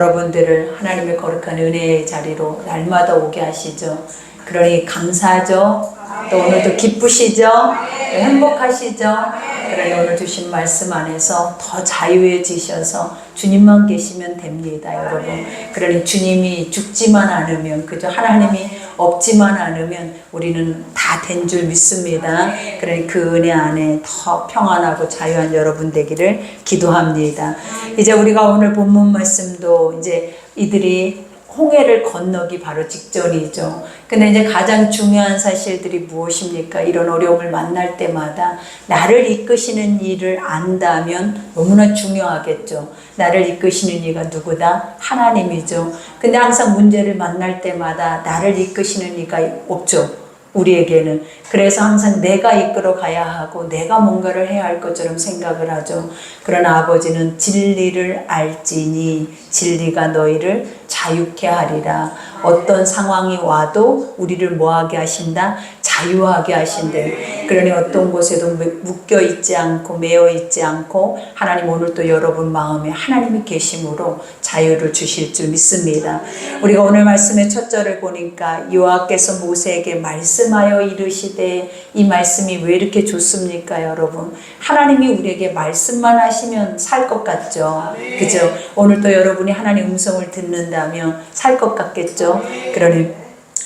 여러분들을 하나님의 거룩한 은혜의 자리로 날마다 오게 하시죠. 그러니 감사하죠. 또 오늘도 기쁘시죠. 행복하시죠. 그러니 오늘 주신 말씀 안에서 더 자유해지셔서 주님만 계시면 됩니다, 여러분. 그러니 주님이 죽지만 않으면, 그저 하나님이 없지만 않으면 우리는 다 된 줄 믿습니다. 그러니 그 은혜 안에 더 평안하고 자유한 여러분 되기를 기도합니다. 이제 우리가 오늘 본문 말씀도 이제 이들이 홍해를 건너기 바로 직전이죠. 근데 이제 가장 중요한 사실들이 무엇입니까? 이런 어려움을 만날 때마다 나를 이끄시는 이를 안다면 너무나 중요하겠죠. 나를 이끄시는 이가 누구다? 하나님이죠. 근데 항상 문제를 만날 때마다 나를 이끄시는 이가 없죠. 우리에게는. 그래서 항상 내가 이끌어 가야 하고 내가 뭔가를 해야 할 것처럼 생각을 하죠. 그러나 아버지는 진리를 알지니 진리가 너희를 자유케 하리라. 어떤 상황이 와도 우리를 뭐하게 하신다? 자유하게 하신대. 그러니 어떤 곳에도 묶여 있지 않고 매여 있지 않고 하나님 오늘 또 여러분 마음에 하나님이 계심으로 자유를 주실 줄 믿습니다. 우리가 오늘 말씀의 첫 절을 보니까 여호와께서 모세에게 말씀하여 이르시되, 이 말씀이 왜 이렇게 좋습니까, 여러분? 하나님이 우리에게 말씀만 하시면 살 것 같죠. 그죠? 오늘 또 여러분이 하나님 음성을 듣는다면 살 것 같겠죠. 그러니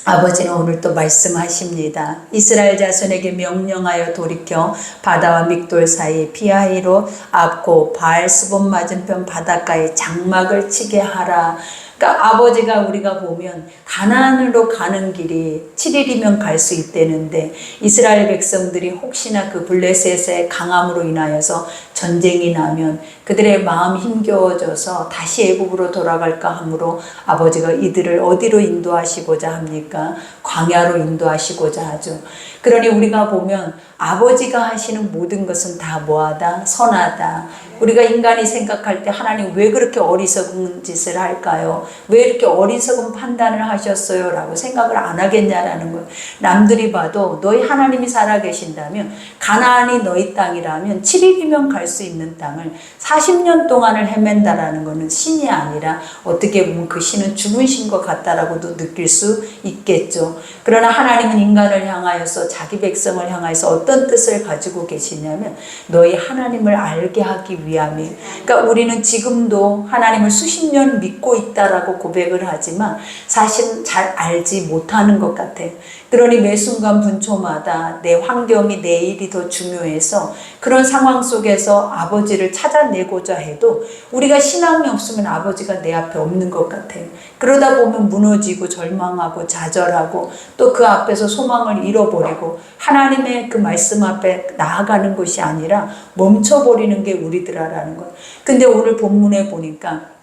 아버지는 오늘 또 말씀하십니다. 이스라엘 자손에게 명령하여 돌이켜 바다와 믹돌 사이 피하히로 앞고 바알스본 맞은편 바닷가에 장막을 치게 하라. 그러니까 아버지가 우리가 보면 가나안으로 가는 길이 7일이면 갈 수 있다는데 이스라엘 백성들이 혹시나 그 블레셋의 강함으로 인하여서 전쟁이 나면 그들의 마음이 힘겨워져서 다시 애굽으로 돌아갈까 하므로 아버지가 이들을 어디로 인도하시고자 합니까? 광야로 인도하시고자 하죠. 그러니 우리가 보면 아버지가 하시는 모든 것은 다 뭐하다? 선하다. 우리가 인간이 생각할 때 하나님 왜 그렇게 어리석은 짓을 할까요? 왜 이렇게 어리석은 판단을 하셨어요? 라고 생각을 안 하겠냐라는 거예요. 남들이 봐도 너희 하나님이 살아계신다면 가나안이 너희 땅이라면 7일이면 갈 수 있는 땅을 40년 동안을 헤맨다라는 것은 신이 아니라 어떻게 보면 그 신은 죽은 신 것 같다라고도 느낄 수 있겠죠. 그러나 하나님은 인간을 향하여서 자기 백성을 향하여서 어떤 뜻을 가지고 계시냐면 너희 하나님을 알게 하기 위함이에요. 그러니까 우리는 지금도 하나님을 수십 년 믿고 있다라고 고백을 하지만 사실 잘 알지 못하는 것 같아요. 그러니 매 순간 분초마다 내 환경이 내 일이 더 중요해서 그런 상황 속에서 아버지를 찾아내고자 해도 우리가 신앙이 없으면 아버지가 내 앞에 없는 것 같아요. 그러다 보면 무너지고 절망하고 좌절하고 또 그 앞에서 소망을 잃어버리고 하나님의 그 말씀 앞에 나아가는 것이 아니라 멈춰버리는 게 우리들아라는 거예요. 근데 오늘 본문에 보니까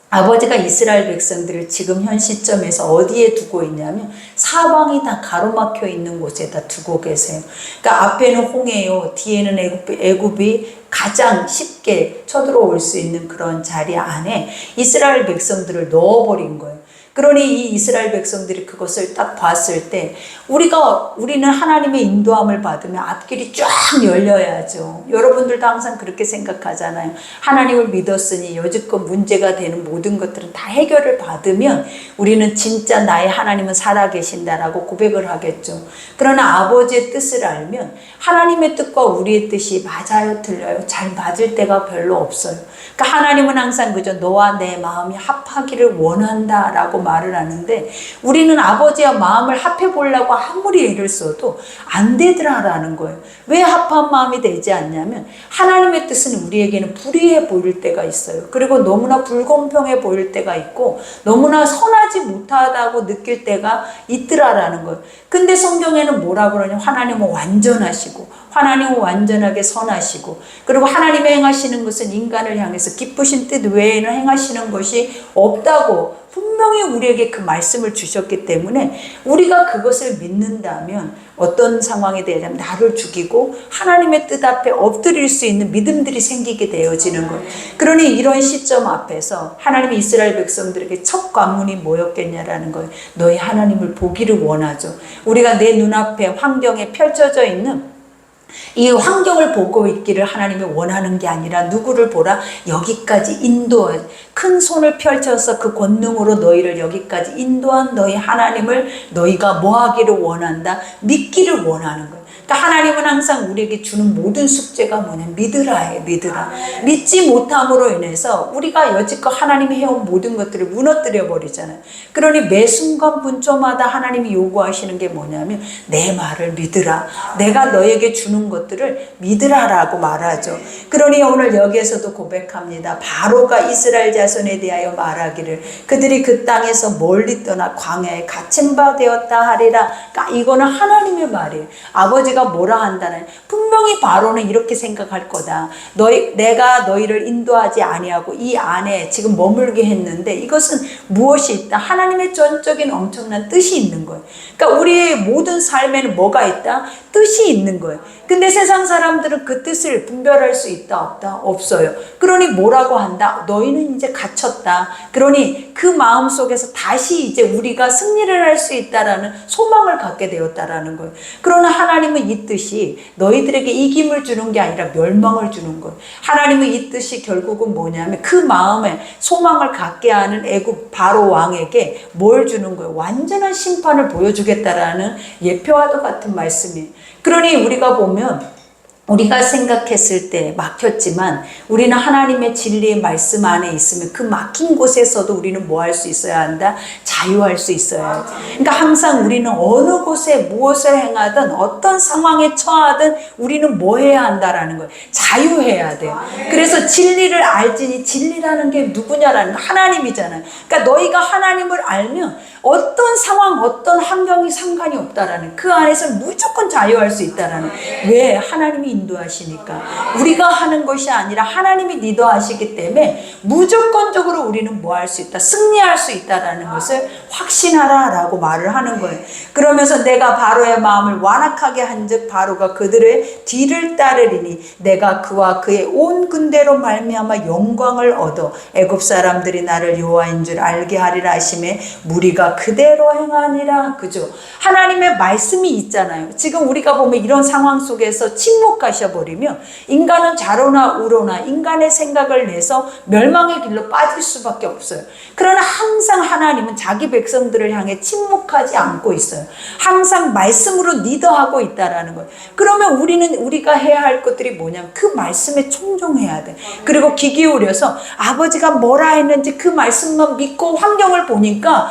아버지가 이스라엘 백성들을 지금 현 시점에서 어디에 두고 있냐면 사방이 다 가로막혀 있는 곳에다 두고 계세요. 그러니까 앞에는 홍해요. 뒤에는 애굽이 가장 쉽게 쳐들어올 수 있는 그런 자리 안에 이스라엘 백성들을 넣어버린 거예요. 그러니 이 이스라엘 백성들이 그것을 딱 봤을 때 우리는 하나님의 인도함을 받으면 앞길이 쫙 열려야죠. 여러분들도 항상 그렇게 생각하잖아요. 하나님을 믿었으니 여지껏 문제가 되는 모든 것들은 다 해결을 받으면 우리는 진짜 나의 하나님은 살아계신다라고 고백을 하겠죠. 그러나 아버지의 뜻을 알면 하나님의 뜻과 우리의 뜻이 맞아요, 틀려요? 잘 맞을 때가 별로 없어요. 그러니까 하나님은 항상 그저 너와 내 마음이 합하기를 원한다라고 말을 하는데 우리는 아버지와 마음을 합해 보려고 아무리 애를 써도 안 되더라라는 거예요. 왜 합한 마음이 되지 않냐면 하나님의 뜻은 우리에게는 불의해 보일 때가 있어요. 그리고 너무나 불공평해 보일 때가 있고 너무나 선하지 못하다고 느낄 때가 있더라라는 거예요. 근데 성경에는 뭐라 그러냐? 하나님은 완전하시고 하나님은 완전하게 선하시고 그리고 하나님이 행하시는 것은 인간을 향해서 기쁘신 뜻 외에는 행하시는 것이 없다고 분명히 우리에게 그 말씀을 주셨기 때문에 우리가 그것을 믿는다면 어떤 상황이 되냐면 나를 죽이고 하나님의 뜻 앞에 엎드릴 수 있는 믿음들이 생기게 되어지는 거예요. 그러니 이런 시점 앞에서 하나님이 이스라엘 백성들에게 첫 관문이 뭐였겠냐라는 거예요. 너희 하나님을 보기를 원하죠. 우리가 내 눈앞에 환경에 펼쳐져 있는 이 환경을 보고 있기를 하나님이 원하는 게 아니라 누구를 보라? 여기까지 인도해. 큰 손을 펼쳐서 그 권능으로 너희를 여기까지 인도한 너희 하나님을 너희가 뭐 하기를 원한다? 믿기를 원하는 거예요. 그러니까 하나님은 항상 우리에게 주는 모든 숙제가 뭐냐? 믿으라예요. 믿으라. 믿지 못함으로 인해서 우리가 여지껏 하나님이 해온 모든 것들을 무너뜨려 버리잖아요. 그러니 매 순간 분초마다 하나님이 요구하시는 게 뭐냐면 내 말을 믿으라. 내가 너에게 주는 것들을 믿으라라고 말하죠. 그러니 오늘 여기에서도 고백합니다. 바로가 이스라엘 자손에 대하여 말하기를 그들이 그 땅에서 멀리 떠나 광야에 갇힌 바 되었다 하리라. 그러니까 이거는 하나님의 말이에요. 아버지가 뭐라 한다는, 분명히 바로는 이렇게 생각할 거다. 내가 너희를 인도하지 아니하고 이 안에 지금 머물게 했는데 이것은 무엇이 있다? 하나님의 전적인 엄청난 뜻이 있는 거예요. 그러니까 우리의 모든 삶에는 뭐가 있다? 뜻이 있는 거예요. 근데 세상 사람들은 그 뜻을 분별할 수 있다 없다? 없어요. 그러니 뭐라고 한다? 너희는 이제 갇혔다. 그러니 그 마음 속에서 다시 이제 우리가 승리를 할 수 있다라는 소망을 갖게 되었다라는 거예요. 그러나 하나님은 이 뜻이 너희들에게 이김을 주는 게 아니라 멸망을 주는 거예요. 하나님은 이 뜻이 결국은 뭐냐면 그 마음에 소망을 갖게 하는 애굽 바로 왕에게 뭘 주는 거예요? 완전한 심판을 보여주겠다라는 예표와도 같은 말씀이에요. 그러니 우리가 보면 우리가 생각했을 때 막혔지만 우리는 하나님의 진리의 말씀 안에 있으면 그 막힌 곳에서도 우리는 뭐 할 수 있어야 한다? 자유할 수 있어야 해요. 그러니까 항상 우리는 어느 곳에 무엇을 행하든 어떤 상황에 처하든 우리는 뭐 해야 한다라는 거예요. 자유해야 돼요. 그래서 진리를 알지니 진리라는 게 누구냐라는 거 하나님이잖아요. 그러니까 너희가 하나님을 알면 어떤 상황 어떤 환경이 상관이 없다라는, 그 안에서 무조건 자유할 수 있다라는. 왜? 하나님이 인도하시니까. 우리가 하는 것이 아니라 하나님이 리더하시기 때문에 무조건적으로 우리는 뭐 할 수 있다? 승리할 수 있다라는 것을 확신하라 라고 말을 하는 거예요. 그러면서 내가 바로의 마음을 완악하게 한즉 바로가 그들의 뒤를 따르리니 내가 그와 그의 온 군대로 말미암아 영광을 얻어 애굽 사람들이 나를 여호와인 줄 알게 하리라 하심에 무리가 그대로 행하니라. 그죠? 하나님의 말씀이 있잖아요. 지금 우리가 보면 이런 상황 속에서 침묵하셔 버리면 인간은 좌로나 우로나 인간의 생각을 내서 멸망의 길로 빠질 수밖에 없어요. 그러나 항상 하나님은 자기 백성들을 향해 침묵하지 않고 있어요. 항상 말씀으로 리더하고 있다라는 거예요. 그러면 우리가 해야 할 것들이 뭐냐면 그 말씀에 충종해야 돼. 그리고 귀 기울여서 아버지가 뭐라 했는지 그 말씀만 믿고 환경을 보니까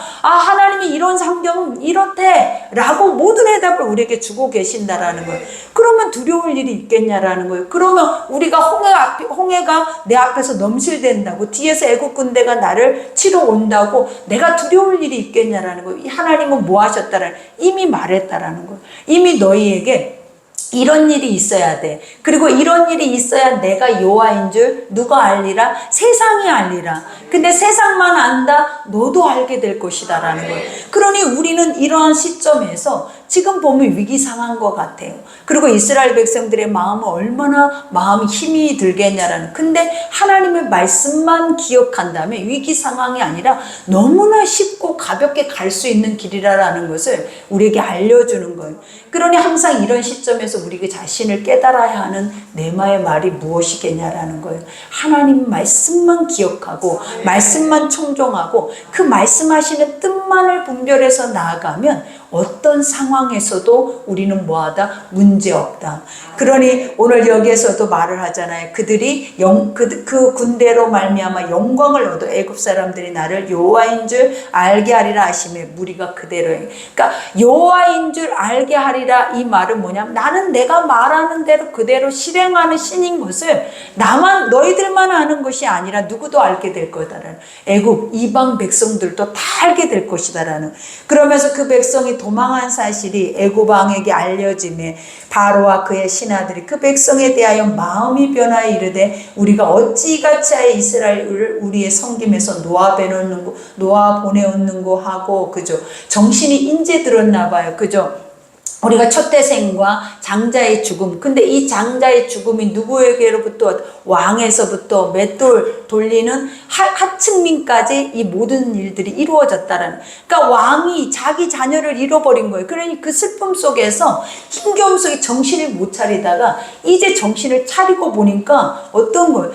하나님이 이런 환경은 이렇대 라고 모든 해답을 우리에게 주고 계신다라는 거예요. 그러면 두려울 일이 있겠냐라는 거예요. 그러면 우리가 홍해가 내 앞에서 넘실댄다고, 뒤에서 애국 군대가 나를 치러 온다고 내가 두려울 일이 있겠냐라는 거예요. 하나님은 뭐 하셨다라는, 이미 말했다라는 거예요. 이미 너희에게 이런 일이 있어야 돼. 그리고 이런 일이 있어야 내가 여호와인 줄 누가 알리라? 세상이 알리라. 근데 세상만 안다? 너도 알게 될 것이다 라는 거예요. 그러니 우리는 이러한 시점에서 지금 보면 위기 상한 것 같아요. 그리고 이스라엘 백성들의 마음은 얼마나 마음이 힘이 들겠냐라는. 근데 하나님의 말씀만 기억한다면 위기 상황이 아니라 너무나 쉽고 가볍게 갈 수 있는 길이라는 것을 우리에게 알려주는 거예요. 그러니 항상 이런 시점에서 우리 자신을 깨달아야 하는 내마의 말이 무엇이겠냐라는 거예요. 하나님 말씀만 기억하고 말씀만 청종하고 그 말씀하시는 뜻만을 분별해서 나아가면 어떤 상황에서도 우리는 뭐하다? 문제없다. 그러니 오늘 여기에서도 말을 하잖아요. 그들이 그 군대로 말미암아 영광을 얻어 애굽 사람들이 나를 여호와인 줄 알게 하리라 하시며 무리가 그대로 해. 그러니까 여호와인 줄 알게 하리라, 이 말은 뭐냐면 나는 내가 말하는 대로 그대로 실행하는 신인 것을 너희들만 아는 것이 아니라 누구도 알게 될 거다라는, 애굽 이방 백성들도 다 알게 될 것이다라는. 그러면서 그 백성이 도망한 사실이 애굽 왕에게 알려지매 바로와 그의 신하들이 그 백성에 대하여 마음이 변하여 이르되 우리가 어찌 이같이 하여 이스라엘을 우리의 성김에서 놓아 보내었는고 하고, 그죠? 정신이 인제 들었나 봐요. 그죠? 우리가 첫태생과 장자의 죽음. 근데 이 장자의 죽음이 누구에게로부터? 왕에서부터 맷돌 돌리는 하층민까지 이 모든 일들이 이루어졌다라는. 그러니까 왕이 자기 자녀를 잃어버린 거예요. 그러니 그 슬픔 속에서 힘겨움 속에 정신을 못 차리다가 이제 정신을 차리고 보니까 어떤 거예요?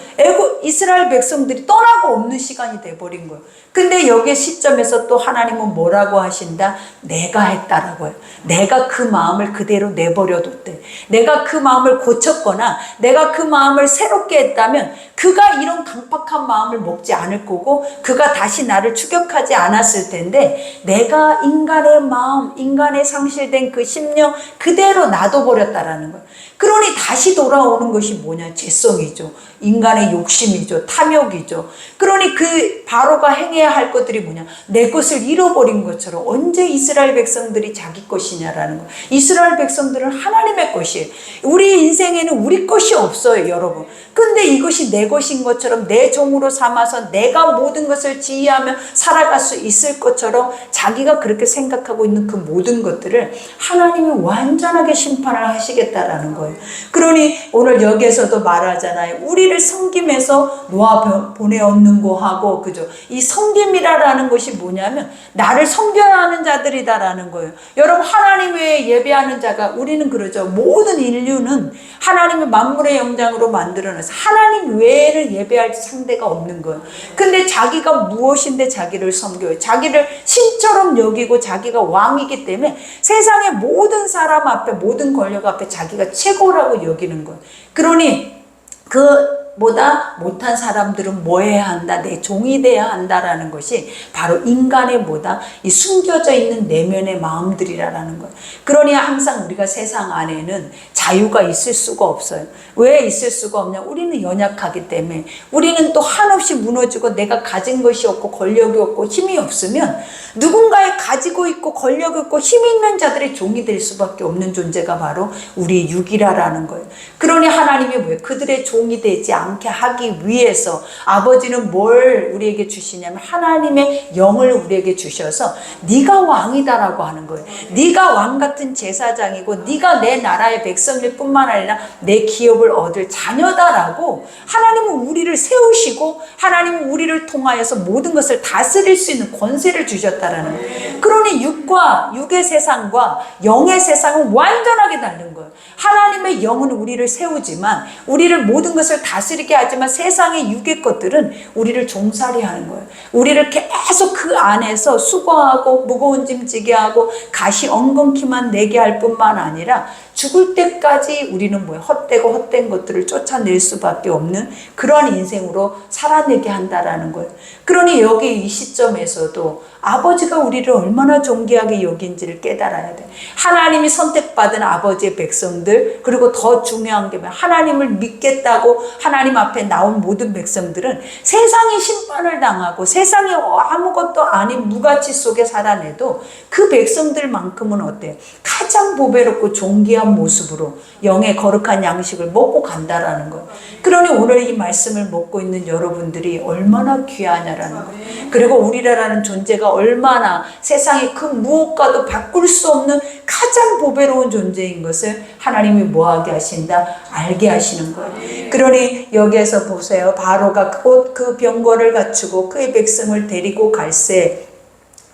이스라엘 백성들이 떠나고 없는 시간이 돼버린 거예요. 근데 여기 시점에서 또 하나님은 뭐라고 하신다? 내가 했다라고 해요. 내가 그 마음을 그대로 내버려뒀대. 내가 그 마음을 고쳤거나 내가 그 마음을 새롭게 했다면 그가 이런 강팍한 마음을 먹지 않을 거고 그가 다시 나를 추격하지 않았을 텐데 내가 인간의 마음, 인간의 상실된 그 심령 그대로 놔둬버렸다라는 거예요. 그러니 다시 돌아오는 것이 뭐냐? 죄성이죠. 인간의 욕심이죠. 탐욕이죠. 그러니 그 바로가 행해야 할 것들이 뭐냐? 내 것을 잃어버린 것처럼 언제 이스라엘 백성들이 자기 것이냐라는 거예요. 이스라엘 백성들은 하나님의 것이에요. 우리 인생에는 우리 것이 없어요, 여러분. 근데 이것이 내 것인 것처럼 내 종으로 삼아서 내가 모든 것을 지휘하며 살아갈 수 있을 것처럼 자기가 그렇게 생각하고 있는 그 모든 것들을 하나님이 완전하게 심판을 하시겠다라는 거예요. 그러니 오늘 여기에서도 말하잖아요. 우리를 섬김에서 놓아 보내었는 거 하고, 그죠? 이 섬김이라는 것이 뭐냐면 나를 섬겨야 하는 자들이다라는 거예요. 여러분, 하나님 외에 예배하는 자가, 우리는 그러죠. 모든 인류는 하나님의 만물의 영장으로 만들어내서 하나님 외에를 예배할 상대가 없는 거예요. 근데 자기가 무엇인데 자기를 섬겨요? 자기를 신처럼 여기고 자기가 왕이기 때문에 세상의 모든 사람 앞에, 모든 권력 앞에 자기가 최고라고 여기는 거예요. 그러니 그보다 못한 사람들은 뭐 해야 한다? 내 종이 돼야 한다라는 것이 바로 인간의 뭐다? 이 숨겨져 있는 내면의 마음들이라는 거예요. 그러니 항상 우리가 세상 안에는 자유가 있을 수가 없어요. 왜 있을 수가 없냐? 우리는 연약하기 때문에. 우리는 또 한없이 무너지고 내가 가진 것이 없고 권력이 없고 힘이 없으면 누군가의 가지고 있고 권력이 있고 힘이 있는 자들의 종이 될 수밖에 없는 존재가 바로 우리 육이라는 거예요. 그러니 하나님이 뭐예요? 그들의 종이 되지 않게 하기 위해서 아버지는 뭘 우리에게 주시냐면 하나님의 영을 우리에게 주셔서 네가 왕이다라고 하는 거예요. 네가 왕 같은 제사장이고 네가 내 나라의 백성일 뿐만 아니라 내 기업을 얻을 자녀다라고 하나님은 우리를 세우시고 하나님은 우리를 통하여서 모든 것을 다스릴 수 있는 권세를 주셨다라는 거예요. 그러니 육의 세상과 영의 세상은 완전하게 다른 거예요. 하나님의 영은 우리를 세우지만 우리를 모든 것을 다스리게 하지만 세상의 육의 것들은 우리를 종살이 하는 거예요. 우리를 계속 그 안에서 수고하고 무거운 짐 지게 하고 가시 엉겅퀴만 내게 할 뿐만 아니라 죽을 때까지 우리는 뭐예요? 헛되고 헛된 것들을 쫓아낼 수밖에 없는 그러한 인생으로 살아내게 한다라는 거예요. 그러니 여기 이 시점에서도 아버지가 우리를 얼마나 존귀하게 여긴지를 깨달아야 돼. 하나님이 선택받은 아버지의 백성들, 그리고 더 중요한 게 하나님을 믿겠다고 하나님 앞에 나온 모든 백성들은 세상이 심판을 당하고 세상이 아무것도 아닌 무가치 속에 살아내도 그 백성들만큼은 어때요? 가장 보배롭고 존귀한 모습으로 영의 거룩한 양식을 먹고 간다라는 거예요. 그러니 오늘 이 말씀을 먹고 있는 여러분들이 얼마나 귀하냐라는 거예요. 그리고 우리라는 존재가 얼마나 세상의 그 무엇과도 바꿀 수 없는 가장 보배로운 존재인 것을 하나님이 뭐하게 하신다? 알게 하시는 거예요. 그러니 여기에서 보세요. 바로가 곧 그 병거를 갖추고 그의 백성을 데리고 갈새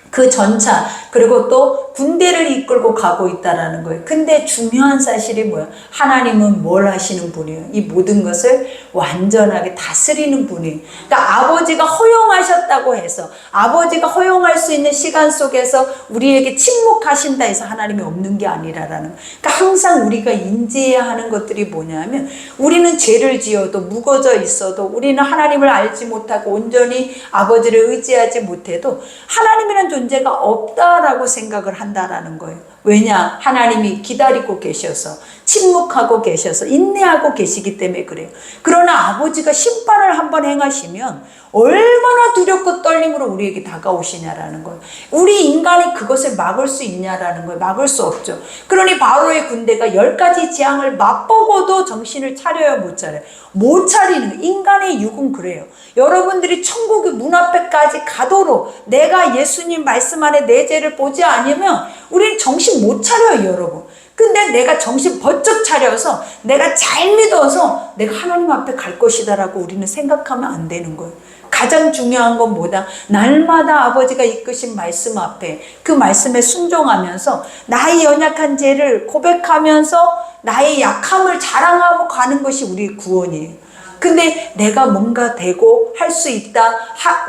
그 전차 그리고 또 군대를 이끌고 가고 있다라는 거예요. 근데 중요한 사실이 뭐예요? 하나님은 뭘 하시는 분이에요? 이 모든 것을 완전하게 다스리는 분이에요. 그러니까 아버지가 허용하셨다고 해서 아버지가 허용할 수 있는 시간 속에서 우리에게 침묵하신다 해서 하나님이 없는 게 아니라라는 거예요. 그러니까 항상 우리가 인지해야 하는 것들이 뭐냐면 우리는 죄를 지어도 묵어져 있어도 우리는 하나님을 알지 못하고 온전히 아버지를 의지하지 못해도 하나님이라는 존재가 없다라고 생각을 한다라는 거예요. 왜냐? 하나님이 기다리고 계셔서 침묵하고 계셔서 인내하고 계시기 때문에 그래요. 그러나 아버지가 심판을 한번 행하시면 얼마나 두렵고 떨림으로 우리에게 다가오시냐라는 거예요. 우리 인간이 그것을 막을 수 있냐라는 거예요. 막을 수 없죠. 그러니 바로의 군대가 10가지 재앙을 맛보고도 정신을 차려야 못 차려요. 못 차리는 인간의 육은 그래요. 여러분들이 천국의 문 앞에까지 가도록 내가 예수님 말씀 안에 내 죄를 보지 않으면 우리는 정신 못 차려요, 여러분. 근데 내가 정신 번쩍 차려서 내가 잘 믿어서 내가 하나님 앞에 갈 것이다라고 우리는 생각하면 안 되는 거예요. 가장 중요한 건 뭐다? 날마다 아버지가 이끄신 말씀 앞에 그 말씀에 순종하면서 나의 연약한 죄를 고백하면서 나의 약함을 자랑하고 가는 것이 우리의 구원이에요. 근데 내가 뭔가 되고 할 수 있다,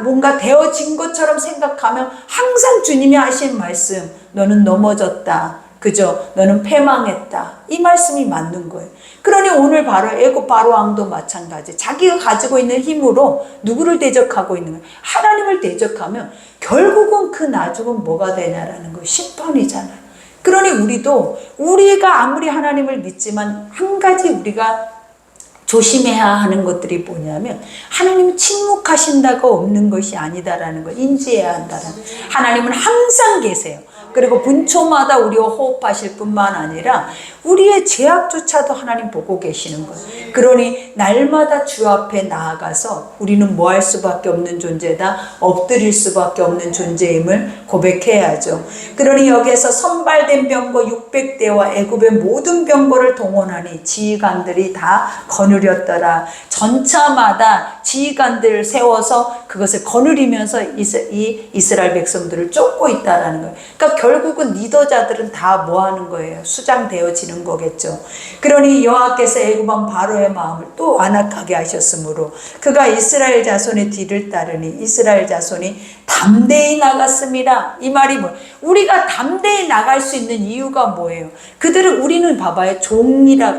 뭔가 되어진 것처럼 생각하면 항상 주님이 하신 말씀, 너는 넘어졌다. 그죠? 너는 패망했다. 이 말씀이 맞는 거예요. 그러니 오늘 바로 애굽 바로 왕도 마찬가지. 자기가 가지고 있는 힘으로 누구를 대적하고 있는 거예요? 하나님을 대적하면 결국은 그 나중은 뭐가 되냐라는 거예요. 심판이잖아요. 그러니 우리가 아무리 하나님을 믿지만 한 가지 우리가 조심해야 하는 것들이 뭐냐면 하나님은 침묵하신다고 없는 것이 아니다라는 걸 인지해야 한다는 거예요. 하나님은 항상 계세요. 그리고 분초마다 우리와 호흡하실 뿐만 아니라 우리의 죄악조차도 하나님 보고 계시는 거예요. 그러니 날마다 주 앞에 나아가서 우리는 뭐 할 수밖에 없는 존재다. 엎드릴 수밖에 없는 존재임을 고백해야죠. 그러니 여기에서 선발된 병거 600대와 애굽의 모든 병거를 동원하니 지휘관들이 다 거느렸더라. 전차마다 지휘관들을 세워서 그것을 거느리면서 이 이스라엘 백성들을 쫓고 있다라는 거예요. 그러니까 결국은 리더자들은 다 뭐 하는 거예요? 수장되어지는 거겠죠. 그러니 여호와께서 애굽 왕 바로의 마음을 또 완악하게 하셨으므로 그가 이스라엘 자손의 뒤를 따르니 이스라엘 자손이 담대히 나갔습니다. 이 말이 뭐? 우리가 담대히 나갈 수 있는 이유가 뭐예요? 우리는 봐봐요.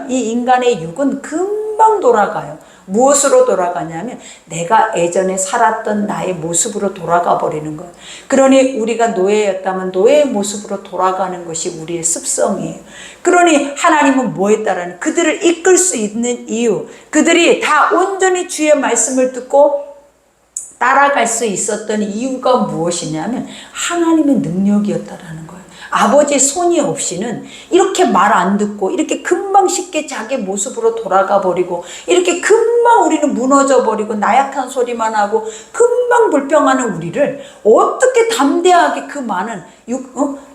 이 인간의 육은 금방 돌아가요. 무엇으로 돌아가냐면 내가 예전에 살았던 나의 모습으로 돌아가 버리는 거예요. 그러니 우리가 노예였다면 노예의 모습으로 돌아가는 것이 우리의 습성이에요. 그러니 하나님은 뭐에 따르는 그들을 이끌 수 있는 이유, 그들이 다 온전히 주의 말씀을 듣고 따라갈 수 있었던 이유가 무엇이냐면 하나님의 능력이었다라는 거예요. 아버지 손이 없이는 이렇게 말 안 듣고 이렇게 금방 쉽게 자기 모습으로 돌아가 버리고 이렇게 금방 우리는 무너져 버리고 나약한 소리만 하고 금방 불평하는 우리를 어떻게 담대하게 그 많은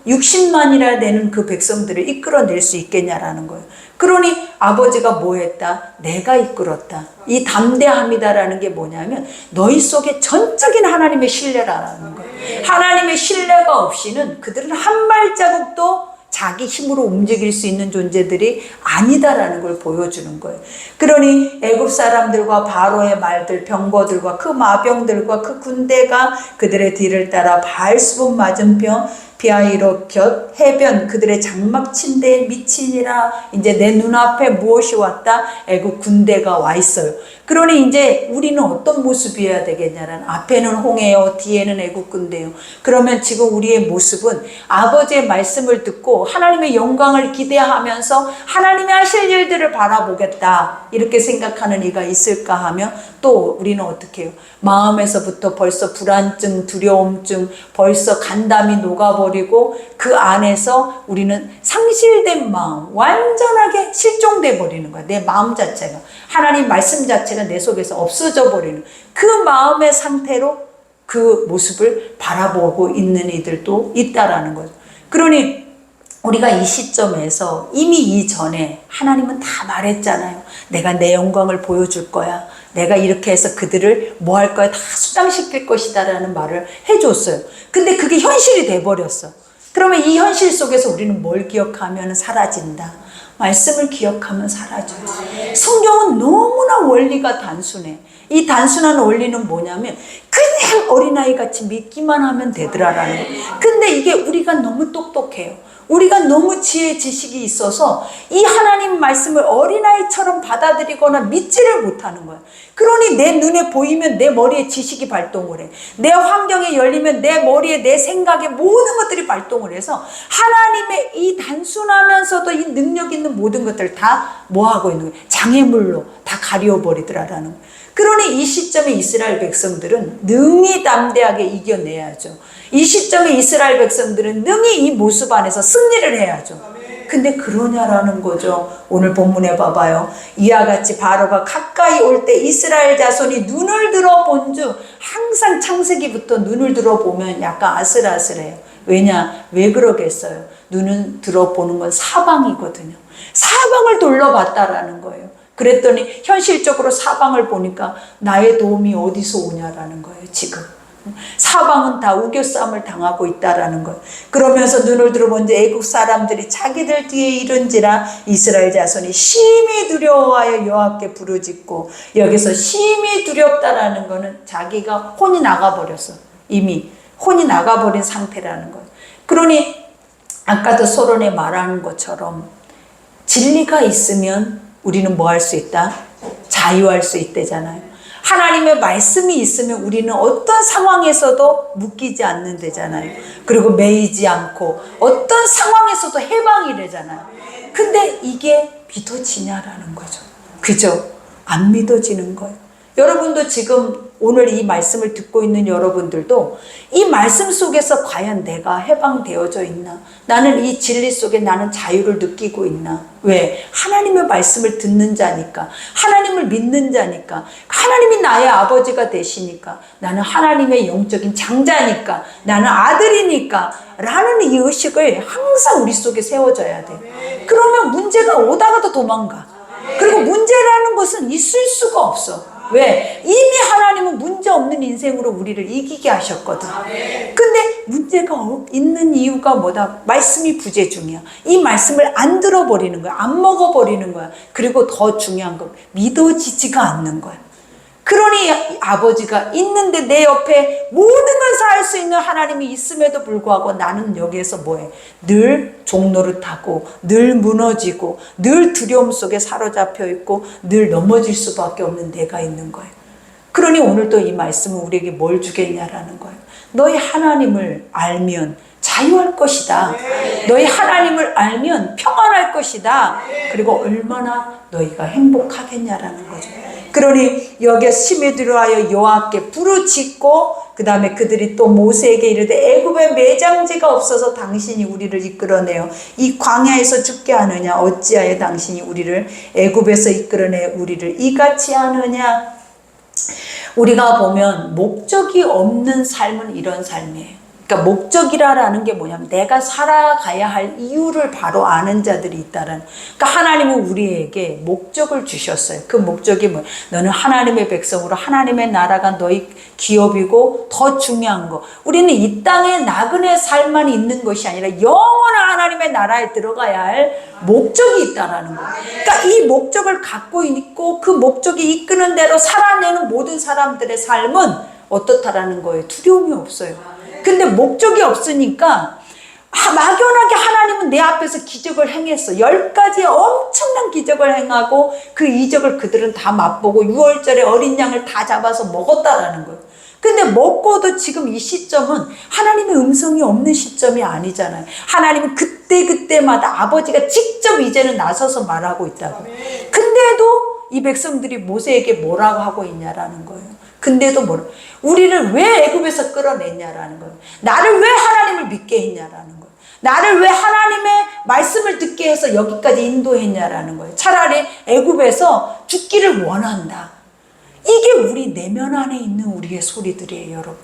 60만이라 되는 그 백성들을 이끌어낼 수 있겠냐라는 거예요. 그러니 아버지가 뭐 했다? 내가 이끌었다. 이 담대함이다라는 게 뭐냐면 너희 속에 전적인 하나님의 신뢰라는 거예요. 하나님의 신뢰가 없이는 그들은 한 발자국도 자기 힘으로 움직일 수 있는 존재들이 아니다라는 걸 보여주는 거예요. 그러니 애굽 사람들과 바로의 말들, 병거들과 그 마병들과 그 군대가 그들의 뒤를 따라 바알스본 맞은편 비하이롯 곁 해변 그들의 장막 침대에 미치니라. 이제 내 눈앞에 무엇이 왔다? 애굽 군대가 와 있어요. 그러니 이제 우리는 어떤 모습이어야 되겠냐는 앞에는 홍해요, 뒤에는 애굽 군대요. 그러면 지금 우리의 모습은 아버지의 말씀을 듣고 하나님의 영광을 기대하면서 하나님이 하실 일들을 바라보겠다 이렇게 생각하는 이가 있을까 하면 또 우리는 어떻게 해요? 마음에서부터 벌써 불안증, 두려움증, 벌써 간담이 녹아버리고 그 안에서 우리는 상실된 마음, 완전하게 실종돼 버리는 거야. 내 마음 자체가, 하나님 말씀 자체가 내 속에서 없어져 버리는 그 마음의 상태로 그 모습을 바라보고 있는 이들도 있다라는 거죠. 그러니 우리가 이 시점에서 이미 이전에 하나님은 다 말했잖아요. 내가 내 영광을 보여줄 거야. 내가 이렇게 해서 그들을 뭐 할 거야? 다 수장시킬 것이다 라는 말을 해줬어요. 근데 그게 현실이 돼버렸어. 그러면 이 현실 속에서 우리는 뭘 기억하면 사라진다? 말씀을 기억하면 사라져요. 성경은 너무나 원리가 단순해. 이 단순한 원리는 뭐냐면 그냥 어린아이같이 믿기만 하면 되더라라는 거예요. 근데 이게 우리가 너무 똑똑해요. 우리가 너무 지혜 지식이 있어서 이 하나님 말씀을 어린아이처럼 받아들이거나 믿지를 못하는 거야. 그러니 내 눈에 보이면 내 머리에 지식이 발동을 해. 내 환경에 열리면 내 머리에 내 생각에 모든 것들이 발동을 해서 하나님의 이 단순하면서도 이 능력 있는 모든 것들을 다 뭐하고 있는 거야? 장애물로 다 가려버리더라라는 거야. 그러니 이 시점에 이스라엘 백성들은 능히 담대하게 이겨내야죠. 이 시점에 이스라엘 백성들은 능히 이 모습 안에서 승리를 해야죠. 근데 그러냐라는 거죠. 오늘 본문에 봐봐요. 이와 같이 바로가 가까이 올 때 이스라엘 자손이 눈을 들어 본즉, 항상 창세기부터 눈을 들어 보면 약간 아슬아슬해요. 왜 그러겠어요? 눈은 들어보는 건 사방이거든요. 사방을 둘러봤다라는 거예요. 그랬더니 현실적으로 사방을 보니까 나의 도움이 어디서 오냐라는 거예요. 지금 사방은 다 우겨싸움을 당하고 있다라는 거예요. 그러면서 눈을 들어본 애국 사람들이 자기들 뒤에 이른지라 이스라엘 자손이 심히 두려워하여 여호와께 부르짖고, 여기서 심히 두렵다라는 거는 자기가 혼이 나가버렸어. 이미 혼이 나가버린 상태라는 거예요. 그러니 아까도 서론에 말하는 것처럼 진리가 있으면 우리는 뭐 할 수 있다? 자유할 수 있대잖아요. 하나님의 말씀이 있으면 우리는 어떤 상황에서도 묶이지 않는다잖아요. 그리고 매이지 않고 어떤 상황에서도 해방이 되잖아요. 근데 이게 믿어지냐라는 거죠. 그죠? 안 믿어지는 거예요. 여러분도 지금 오늘 이 말씀을 듣고 있는 여러분들도 이 말씀 속에서 과연 내가 해방되어져 있나? 나는 이 진리 속에 나는 자유를 느끼고 있나? 왜? 하나님의 말씀을 듣는 자니까, 하나님을 믿는 자니까, 하나님이 나의 아버지가 되시니까, 나는 하나님의 영적인 장자니까, 나는 아들이니까 라는 이 의식을 항상 우리 속에 세워져야 돼. 그러면 문제가 오다가도 도망가. 그리고 문제라는 것은 있을 수가 없어. 왜? 이미 하나님은 문제 없는 인생으로 우리를 이기게 하셨거든. 근데 문제가 있는 이유가 뭐다? 말씀이 부재 중이야. 이 말씀을 안 들어버리는 거야. 안 먹어버리는 거야. 그리고 더 중요한 건 믿어지지가 않는 거야. 그러니 아버지가 있는데 내 옆에 모든 것을 할 수 있는 하나님이 있음에도 불구하고 나는 여기에서 뭐해? 늘 종노릇하고 늘 무너지고 늘 두려움 속에 사로잡혀 있고 늘 넘어질 수밖에 없는 내가 있는 거예요. 그러니 오늘 또 이 말씀은 우리에게 뭘 주겠냐라는 거예요. 너희 하나님을 알면 자유할 것이다. 너희 하나님을 알면 평안할 것이다. 그리고 얼마나 너희가 행복하겠냐라는 거죠. 그러니 여기에 심히 두려워하여 여호와께 부르짖고, 그 다음에 그들이 또 모세에게 이르되 애굽에 매장지가 없어서 당신이 우리를 이끌어내어 이 광야에서 죽게 하느냐? 어찌하여 당신이 우리를 애굽에서 이끌어내 우리를 이같이 하느냐? 우리가 보면 목적이 없는 삶은 이런 삶이에요. 그러니까 목적이라는 게 뭐냐면 내가 살아가야 할 이유를 바로 아는 자들이 있다라는. 그러니까 하나님은 우리에게 목적을 주셨어요. 그 목적이 뭐예요? 너는 하나님의 백성으로 하나님의 나라가 너희 기업이고, 더 중요한 거, 우리는 이 땅에 나그네 삶만 있는 것이 아니라 영원한 하나님의 나라에 들어가야 할 목적이 있다라는 거예요. 그러니까 이 목적을 갖고 있고 그 목적이 이끄는 대로 살아내는 모든 사람들의 삶은 어떻다라는 거예요? 두려움이 없어요. 근데 목적이 없으니까 막연하게 하나님은 내 앞에서 기적을 행했어. 10가지의 엄청난 기적을 행하고 그 이적을 그들은 다 맛보고 6월절에 어린 양을 다 잡아서 먹었다라는 거예요. 근데 먹고도 지금 이 시점은 하나님의 음성이 없는 시점이 아니잖아요. 하나님은 그때마다 아버지가 직접 이제는 나서서 말하고 있다고. 근데도 이 백성들이 모세에게 뭐라고 하고 있냐라는 거예요. 근데도 우리를 왜 애굽에서 끌어냈냐라는 거예요. 나를 왜 하나님을 믿게 했냐라는 거예요. 나를 왜 하나님의 말씀을 듣게 해서 여기까지 인도했냐라는 거예요. 차라리 애굽에서 죽기를 원한다. 이게 우리 내면 안에 있는 우리의 소리들이에요, 여러분.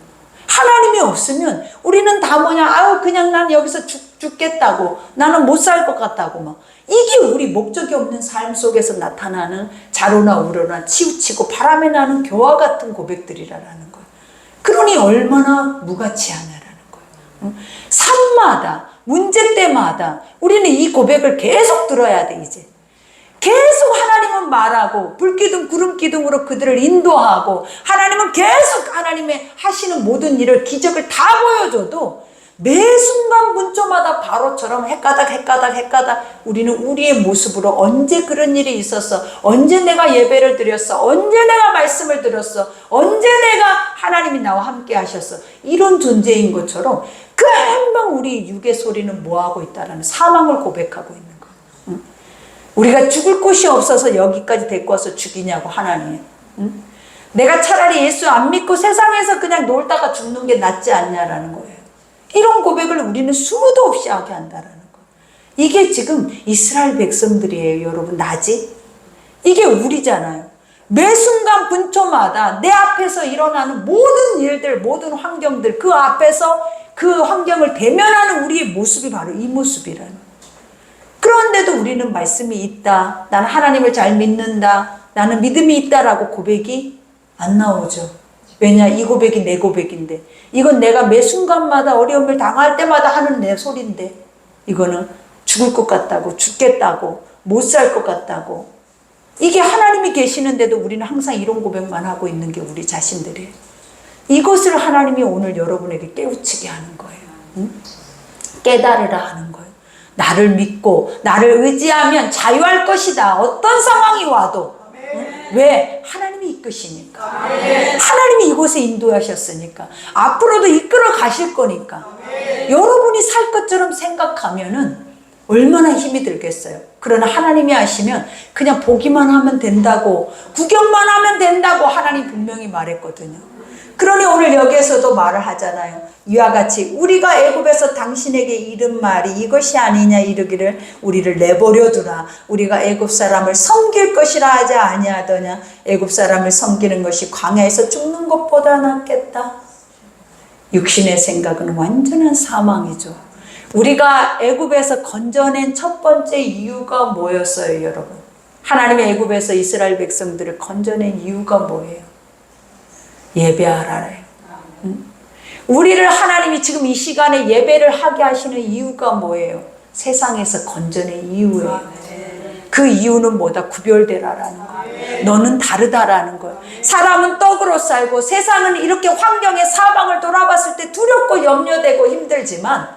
하나님이 없으면 우리는 다 뭐냐, 그냥 난 여기서 죽겠다고, 나는 못 살 것 같다고 막. 이게 우리 목적이 없는 삶 속에서 나타나는 자로나 우러나 치우치고 바람에 나는 교와 같은 고백들이라는 거예요. 그러니 얼마나 무가치하냐라는 거예요. 삶마다, 문제 때마다 우리는 이 고백을 계속 들어야 돼. 이제 계속 하나님은 말하고 불기둥 구름기둥으로 그들을 인도하고, 하나님은 계속 하나님의 하시는 모든 일을, 기적을 다 보여줘도 매 순간 문조마다 바로처럼 헷가닥 우리는 우리의 모습으로 언제 그런 일이 있었어, 언제 내가 예배를 드렸어, 언제 내가 말씀을 들었어, 언제 내가 하나님이 나와 함께 하셨어, 이런 존재인 것처럼 금방 우리 육의 소리는 뭐하고 있다라는 사망을 고백하고 있는 거예요. 우리가 죽을 곳이 없어서 여기까지 데리고 와서 죽이냐고 하나님. 내가 차라리 예수 안 믿고 세상에서 그냥 놀다가 죽는 게 낫지 않냐라는 거예요. 이런 고백을 우리는 수도 없이 하게 한다라는 거예요. 이게 지금 이스라엘 백성들이에요, 여러분. 나지? 이게 우리잖아요. 매 순간 분초마다 내 앞에서 일어나는 모든 일들, 모든 환경들, 그 앞에서 그 환경을 대면하는 우리의 모습이 바로 이 모습이라는. 그런데도 우리는 말씀이 있다, 나는 하나님을 잘 믿는다, 나는 믿음이 있다라고 고백이 안 나오죠. 왜냐? 이 고백이 내 고백인데, 이건 내가 매 순간마다 어려움을 당할 때마다 하는 내 소리인데, 이거는 죽을 것 같다고, 죽겠다고, 못 살 것 같다고, 이게 하나님이 계시는데도 우리는 항상 이런 고백만 하고 있는 게 우리 자신들이에요. 이것을 하나님이 오늘 여러분에게 깨우치게 하는 거예요. 응? 깨달으라 하는 거예요. 나를 믿고 나를 의지하면 자유할 것이다. 어떤 상황이 와도. 응? 왜? 하나님이 이끄시니까. 하나님이 이곳에 인도하셨으니까. 앞으로도 이끌어 가실 거니까. 여러분이 살 것처럼 생각하면은 얼마나 힘이 들겠어요. 그러나 하나님이 하시면 그냥 보기만 하면 된다고, 구경만 하면 된다고 하나님 분명히 말했거든요. 그러니 오늘 여기에서도 말을 하잖아요. 이와 같이 우리가 애굽에서 당신에게 이른 말이 이것이 아니냐 이르기를 우리를 내버려 두라. 우리가 애굽 사람을 섬길 것이라 하지 아니하더냐. 애굽 사람을 섬기는 것이 광야에서 죽는 것보다 낫겠다. 육신의 생각은 완전한 사망이죠. 우리가 애굽에서 건져낸 첫 번째 이유가 뭐였어요, 여러분? 하나님의 애굽에서 이스라엘 백성들을 건져낸 이유가 뭐예요? 예배하라래요. 응? 우리를 하나님이 지금 이 시간에 예배를 하게 하시는 이유가 뭐예요? 세상에서 건져낸 이유예요. 그 이유는 뭐다? 구별되라라는 거예요. 너는 다르다라는 거예요. 사람은 떡으로 살고 세상은 이렇게 환경의 사방을 돌아봤을 때 두렵고 염려되고 힘들지만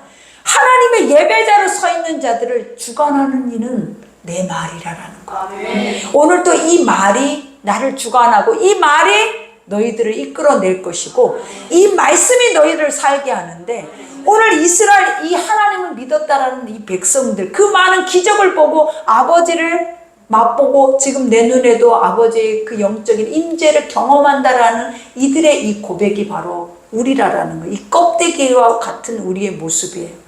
하나님의 예배자로 서 있는 자들을 주관하는 이는 내 말이라는 거예요. 오늘 또 이 말이 나를 주관하고 이 말이 너희들을 이끌어낼 것이고 이 말씀이 너희를 살게 하는데, 오늘 이스라엘 이 하나님을 믿었다라는 이 백성들, 그 많은 기적을 보고 아버지를 맛보고 지금 내 눈에도 아버지의 그 영적인 임재를 경험한다라는 이들의 이 고백이 바로 우리라라는 거예요. 이 껍데기와 같은 우리의 모습이에요.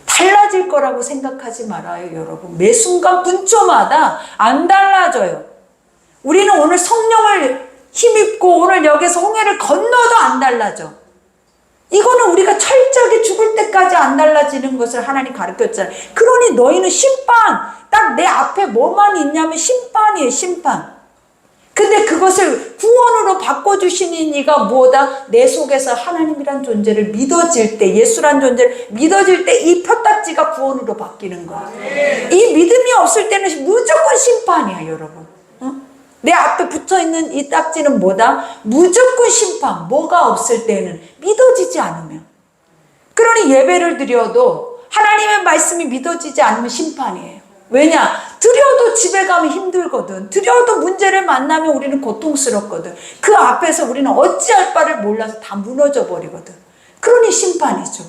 달라질 거라고 생각하지 말아요, 여러분. 매 순간 분초마다 안 달라져요. 우리는 오늘 성령을 힘입고 오늘 여기서 홍해를 건너도 안 달라져. 이거는 우리가 철저하게 죽을 때까지 안 달라지는 것을 하나님 가르쳤잖아요. 그러니 너희는 심판, 딱 내 앞에 뭐만 있냐면 심판이에요, 심판. 근데 그것을 구원으로 바꿔주시는 이가 뭐다? 내 속에서 하나님이란 존재를 믿어질 때, 예수란 존재를 믿어질 때 이 표딱지가 구원으로 바뀌는 거야. 이 믿음이 없을 때는 무조건 심판이야, 여러분. 응? 내 앞에 붙어있는 이 딱지는 뭐다? 무조건 심판. 뭐가 없을 때는 믿어지지 않으면. 그러니 예배를 드려도 하나님의 말씀이 믿어지지 않으면 심판이에요. 왜냐? 드려도 집에 가면 힘들거든. 드려도 문제를 만나면 우리는 고통스럽거든. 그 앞에서 우리는 어찌할 바를 몰라서 다 무너져 버리거든. 그러니 심판이죠.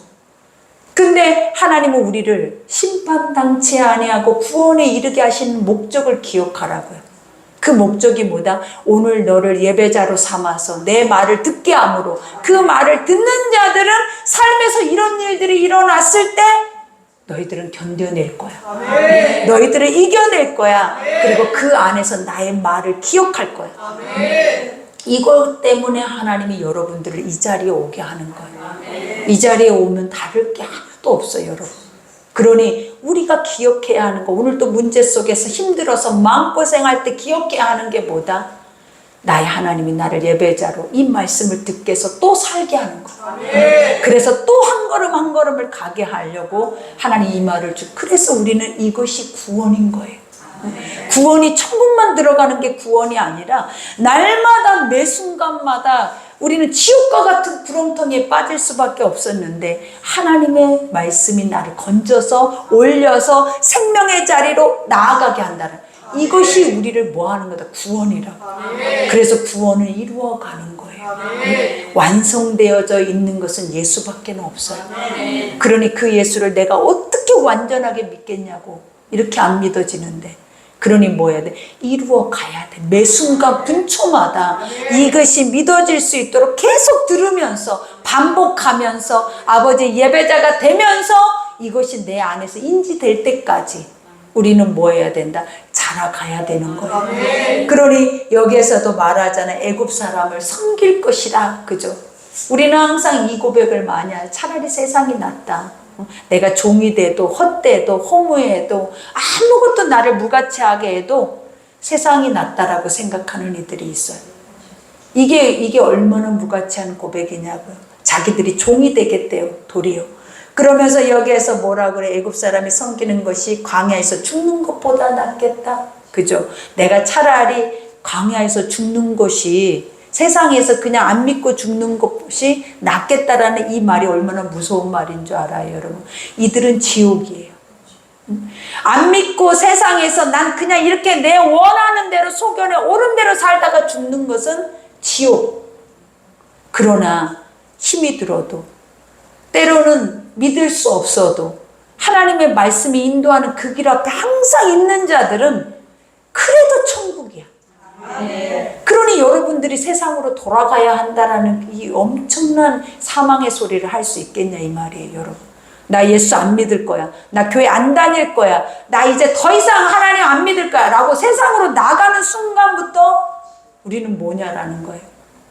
근데 하나님은 우리를 심판당치 아니하고 구원에 이르게 하시는 목적을 기억하라고요. 그 목적이 뭐다? 오늘 너를 예배자로 삼아서 내 말을 듣게 함으로 그 말을 듣는 자들은 삶에서 이런 일들이 일어났을 때 너희들은 견뎌낼 거야. 아멘. 너희들은 이겨낼 거야. 아멘. 그리고 그 안에서 나의 말을 기억할 거야. 아멘. 이것 때문에 하나님이 여러분들을 이 자리에 오게 하는 거예요. 아멘. 이 자리에 오면 다를 게 하나도 없어요, 여러분. 그러니 우리가 기억해야 하는 거, 오늘 또 문제 속에서 힘들어서 마음고생할 때 기억해야 하는 게 뭐다? 나의 하나님이 나를 예배자로 이 말씀을 듣게 해서 또 살게 하는 거예요. 그래서 또 한 걸음 한 걸음을 가게 하려고 하나님 이 말을 그래서 우리는 이것이 구원인 거예요. 구원이 천국만 들어가는 게 구원이 아니라 날마다 매 순간마다 우리는 지옥과 같은 구렁텅이에 빠질 수밖에 없었는데 하나님의 말씀이 나를 건져서 올려서 생명의 자리로 나아가게 한다는, 이것이 우리를 뭐 하는 거다? 구원이라고. 그래서 구원을 이루어가는 거예요. 완성되어져 있는 것은 예수밖에 없어요. 그러니 그 예수를 내가 어떻게 완전하게 믿겠냐고 이렇게 안 믿어지는데, 그러니 뭐 해야 돼? 이루어 가야 돼. 매 순간 분초마다 이것이 믿어질 수 있도록 계속 들으면서 반복하면서 아버지 예배자가 되면서 이것이 내 안에서 인지될 때까지 우리는 뭐 해야 된다? 자라가야 되는 거예요. 그러니 여기에서도 말하잖아요. 애굽 사람을 섬길 것이라. 그죠? 우리는 항상 이 고백을 많이 해요. 차라리 세상이 낫다. 내가 종이 돼도 헛되도 허무해도 아무것도 나를 무가치하게 해도 세상이 낫다라고 생각하는 이들이 있어요. 이게 얼마나 무가치한 고백이냐고요. 자기들이 종이 되겠대요. 도리어. 그러면서 여기에서 뭐라 그래? 애굽 사람이 섬기는 것이 광야에서 죽는 것보다 낫겠다. 그죠? 내가 차라리 광야에서 죽는 것이 세상에서 그냥 안 믿고 죽는 것이 낫겠다라는 이 말이 얼마나 무서운 말인 줄 알아요, 여러분? 이들은 지옥이에요. 안 믿고 세상에서 난 그냥 이렇게 내 원하는 대로 소견에 옳은 대로 살다가 죽는 것은 지옥. 그러나 힘이 들어도 때로는 믿을 수 없어도 하나님의 말씀이 인도하는 그 길 앞에 항상 있는 자들은 그래도 천국이야. 그러니 여러분들이 세상으로 돌아가야 한다라는 이 엄청난 사망의 소리를 할 수 있겠냐 이 말이에요, 여러분. 나 예수 안 믿을 거야. 나 교회 안 다닐 거야. 나 이제 더 이상 하나님 안 믿을 거야. 라고 세상으로 나가는 순간부터 우리는 뭐냐라는 거예요.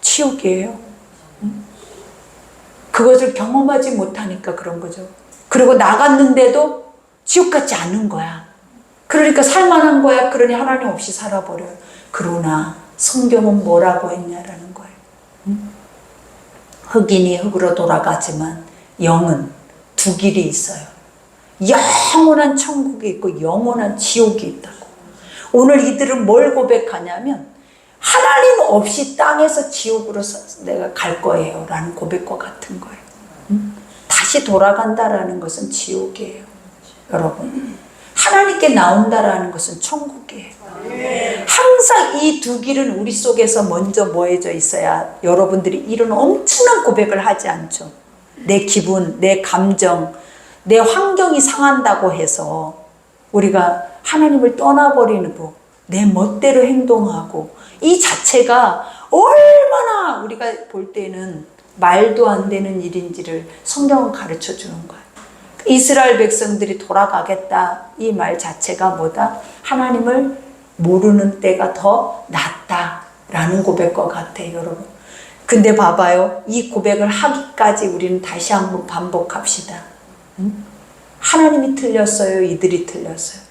지옥이에요. 그것을 경험하지 못하니까 그런 거죠. 그리고 나갔는데도 지옥 같지 않은 거야. 그러니까 살만한 거야. 그러니 하나님 없이 살아버려요. 그러나 성경은 뭐라고 했냐라는 거예요. 흑인이 흑으로 돌아가지만 영은 두 길이 있어요. 영원한 천국이 있고 영원한 지옥이 있다고. 오늘 이들은 뭘 고백하냐면 하나님 없이 땅에서 지옥으로 내가 갈 거예요 라는 고백과 같은 거예요. 다시 돌아간다라는 것은 지옥이에요. 여러분, 하나님께 나온다라는 것은 천국이에요. 항상 이 두 길은 우리 속에서 먼저 모여져 있어야 여러분들이 이런 엄청난 고백을 하지 않죠. 내 기분, 내 감정, 내 환경이 상한다고 해서 우리가 하나님을 떠나버리는 거, 내 멋대로 행동하고 이 자체가 얼마나 우리가 볼 때는 말도 안 되는 일인지를 성경은 가르쳐 주는 거예요. 이스라엘 백성들이 돌아가겠다 이 말 자체가 뭐다? 하나님을 모르는 때가 더 낫다라는 고백과 같아요, 여러분. 근데 봐봐요. 이 고백을 하기까지 우리는 다시 한번 반복합시다. 하나님이 틀렸어요? 이들이 틀렸어요?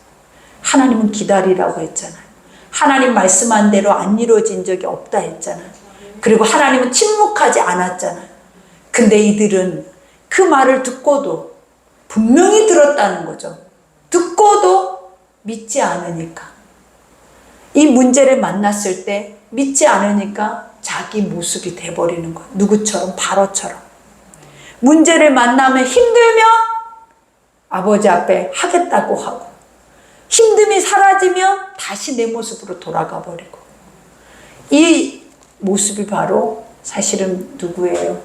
하나님은 기다리라고 했잖아요. 하나님 말씀한 대로 안 이루어진 적이 없다 했잖아요. 그리고 하나님은 침묵하지 않았잖아요. 근데 이들은 그 말을 듣고도 분명히 들었다는 거죠. 듣고도 믿지 않으니까. 이 문제를 만났을 때 믿지 않으니까 자기 모습이 돼버리는 거예요. 누구처럼? 바로처럼. 문제를 만나면 힘들면 아버지 앞에 하겠다고 하고 힘듦이 사라지면 다시 내 모습으로 돌아가 버리고 이 모습이 바로 사실은 누구예요?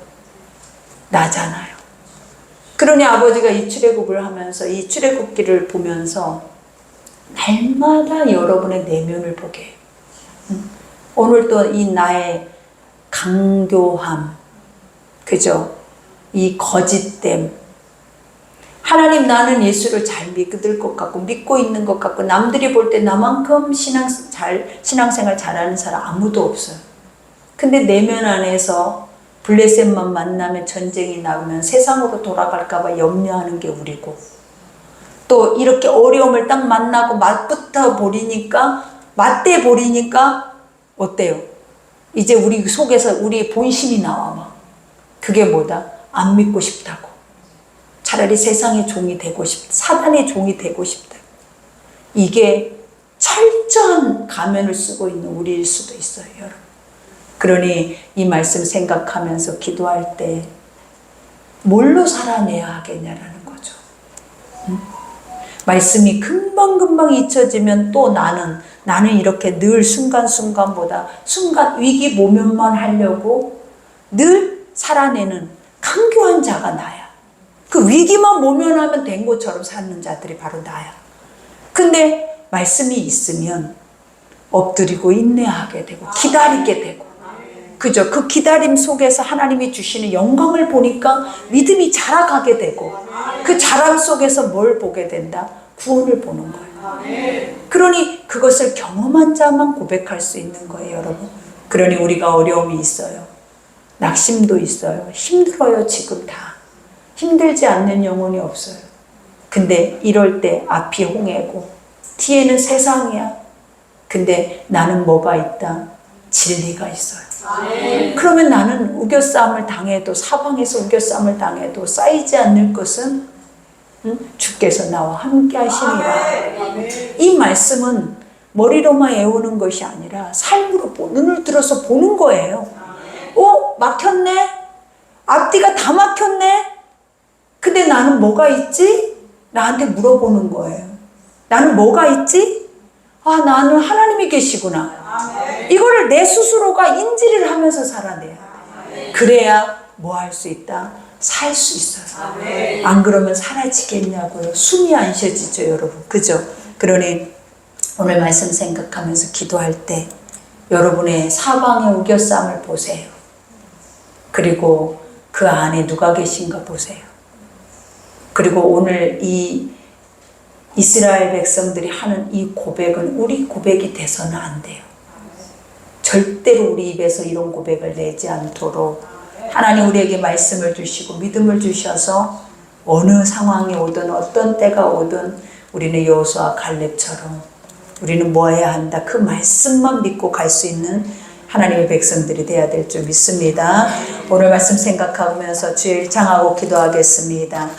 나잖아요. 그러니 아버지가 이 출애굽을 하면서 이 출애굽기를 보면서 날마다 여러분의 내면을 보게 해요. 오늘도 이 나의 강교함, 그죠? 이 거짓됨. 하나님 나는 예수를 잘 믿을 것 같고 믿고 있는 것 같고 남들이 볼 때 나만큼 신앙생활 잘하는 사람 아무도 없어요. 근데 내면 안에서 블레셋만 만나면 전쟁이 나면 세상으로 돌아갈까 봐 염려하는 게 우리고 또 이렇게 어려움을 딱 만나고 맞붙어 버리니까 어때요? 이제 우리 속에서 우리의 본심이 나와 막. 그게 뭐다? 안 믿고 싶다고. 차라리 세상의 종이 되고 싶다. 사단의 종이 되고 싶다. 이게 철저한 가면을 쓰고 있는 우리일 수도 있어요, 여러분. 그러니 이 말씀 생각하면서 기도할 때 뭘로 살아내야 하겠냐라는 거죠. 말씀이 금방금방 잊혀지면 또 나는 이렇게 늘 순간순간보다 순간 위기 모면만 하려고 늘 살아내는 강교한 자가 나야. 그 위기만 모면하면 된 것처럼 사는 자들이 바로 나야. 근데 말씀이 있으면 엎드리고 인내하게 되고 기다리게 되고 그죠? 그 기다림 속에서 하나님이 주시는 영광을 보니까 믿음이 자라가게 되고 그 자람 속에서 뭘 보게 된다? 구원을 보는 거예요. 그러니 그것을 경험한 자만 고백할 수 있는 거예요, 여러분. 그러니 우리가 어려움이 있어요. 낙심도 있어요. 힘들어요. 지금 다. 힘들지 않는 영혼이 없어요. 근데 이럴 때 앞이 홍해고 뒤에는 세상이야. 근데 나는 뭐가 있다? 진리가 있어요. 그러면 나는 우겨싸움을 당해도, 사방에서 우겨싸움을 당해도 쌓이지 않는 것은 주께서 나와 함께 하시니라. 이 말씀은 머리로만 외우는 것이 아니라 삶으로 눈을 들어서 보는 거예요. 막혔네? 앞뒤가 다 막혔네? 근데 나는 뭐가 있지? 나한테 물어보는 거예요. 나는 뭐가 있지? 나는 하나님이 계시구나. 이거를 내 스스로가 인지를 하면서 살아내야 돼. 그래야 뭐 할 수 있다? 살 수 있어요. 안 그러면 사라지겠냐고요. 숨이 안 쉬어지죠, 여러분. 그죠? 그러니 오늘 말씀 생각하면서 기도할 때 여러분의 사방의 우겨쌈을 보세요. 그리고 그 안에 누가 계신가 보세요. 그리고 오늘 이 이스라엘 백성들이 하는 이 고백은 우리 고백이 돼서는 안 돼요. 절대로 우리 입에서 이런 고백을 내지 않도록 하나님 우리에게 말씀을 주시고 믿음을 주셔서 어느 상황이 오든 어떤 때가 오든 우리는 여호수아 갈렙처럼 우리는 뭐 해야 한다? 그 말씀만 믿고 갈 수 있는 하나님의 백성들이 되어야 될 줄 믿습니다. 오늘 말씀 생각하면서 주의 일창하고 기도하겠습니다.